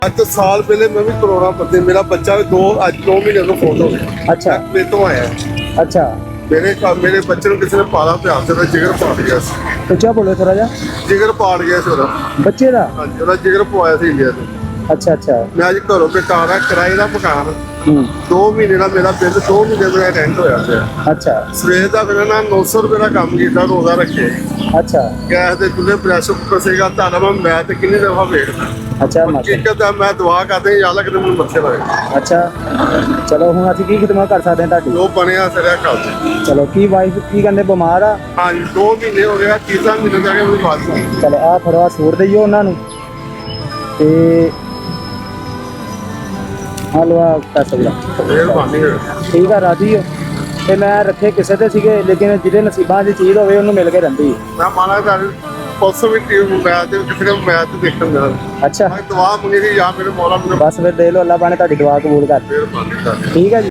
ਅੱਜ ਤੋਂ ਸਾਲ ਪਹਿਲੇ ਮੈਂ ਵੀ ਕਰੋਨਾ ਪੱਤੇ ਮੇਰਾ ਬੱਚਾ ਵੀ 2 ਮਹੀਨੇ ਤੋਂ ਫੋਟੋ ਅੱਛਾ ਮੇਰੇ ਤੋਂ ਆਇਆ ਅੱਛਾ ਮੇਰੇ ਬੱਚੇ ਨੂੰ ਕਿਸੇ ਨੇ ਪਾਲਾ ਪਿਆ ਸੀ ਉਹਦਾ ਜਿਗਰ ਪਾੜ ਗਿਆ ਸੀ ਉੱਚਾ ਬੋਲੋ ਥੋੜਾ ਜਿਹਾ। ਜਿਗਰ ਪਾੜ ਗਿਆ ਸੀ ਉਹਦਾ ਬੱਚੇ ਦਾ? ਹਾਂਜੀ ਉਹਦਾ ਜਿਗਰ ਪਵਾਇਆ ਸੀ ਇੰਡੀਆ ਤੋਂ। ਅੱਛਾ ਅੱਛਾ। ਮੈਂ ਅੱਜ ਘਰੋਂ ਬੇਕਾਰ ਆ ਕਿਰਾਏ ਦਾ ਮਕਾਨ 2 ਮਹੀਨੇ ਦਾ ਮੇਰਾ ਬਿੱਲ 2 ਮਹੀਨੇ ਦਾ ਰੈਂਟ ਹੋਇਆ ਪਿਆ। ਅੱਛਾ ਸਵੇਰ ਦਾ ਫਿਰ ਨਾ 900 ਰੁਪਏ ਦਾ ਕੰਮ ਕੀਤਾ ਰੋਜ਼ਾ ਰੱਖੇ ਅੱਛਾ ਗੈਸ ਦੇ ਚੁੱਲ੍ਹੇ ਪ੍ਰੈਸ਼ਰ ਕੁੱਕਰ ਸੀਗਾ ਤੁਹਾਡਾ ਮੈਂ ਤੇ ਕਿੰਨੀ ਦਫਾ ਵੇਖਦਾ ਅੱਛਾ ਹਕੀਕਤ ਆ ਮੈਂ ਦੁਆ ਕਰਦੇ ਯਾਰ ਲੱਗਦਾ ਮੈਨੂੰ ਮੱਥੇ ਲੱਗੇ। ਅੱਛਾ ਚਲੋ ਹੁਣ ਅਸੀਂ ਕੀ ਖਿਦਮਤ ਕਰ ਸਕਦੇ ਹਾਂ ਤੁਹਾਡੀ? ਜੋ ਬਣਿਆ ਸਿਰਿਆ ਕਰ ਚਲੋ ਕੀ ਵਾਈਫ ਕੀ ਕਹਿੰਦੇ ਬਿਮਾਰ ਆ? ਹਾਂਜੀ 2 ਮਹੀਨੇ ਹੋ ਗਏ ਤੀਸਰਾ ਮਹੀਨੇ ਜਾ ਕੇ ਮੇਰੀ ਬਾਤ ਹੋਈ। ਚਲੋ ਆ ਥੋੜਾ ਸੂਟ ਦਈਓ ਉਹਨਾਂ ਨੂੰ ਤੇ ਹਲਵਾ ਪੈਸੇ ਦਾ ਮਿਹਰਬਾਨੀ ਹੋਵੇ। ਠੀਕ ਆ ਰਾਜੀ ਹੋ ਤੇ ਮੈਂ ਰੱਖੇ ਕਿਸੇ ਤੇ ਸੀਗੇ ਲੇਕਿਨ ਜਿਹਦੇ ਨਸੀਬਾਂ 'ਚ ਚੀਜ਼ ਹੋਵੇ ਉਹਨੂੰ ਮਿਲ ਕੇ ਰਹਿੰਦੀ। ਮੈਂ ਮਾਨਾ ਕਰ ਪਰਸੋਂ ਵੀ ਟੀਮ ਮੈਚ ਦੇ ਕਿਸੇ ਨੇ ਮੈਚ ਦੇਖਣ ਦਾ ਅੱਛਾ ਮੈਂ ਦੁਆ ਮੰਗੀ ਸੀ ਯਾ ਮੇਰੇ ਮੌਲਾ ਮੈਨੂੰ ਬਸ ਫਿਰ ਦੇ ਲੋ ਅੱਲਾ ਪਾਣੇ ਤੁਹਾਡੀ ਦੁਆ ਕਬੂਲ ਕਰ। ਮਿਹਰਬਾਨੀ ਕਰ। ਠੀਕ ਹੈ ਜੀ।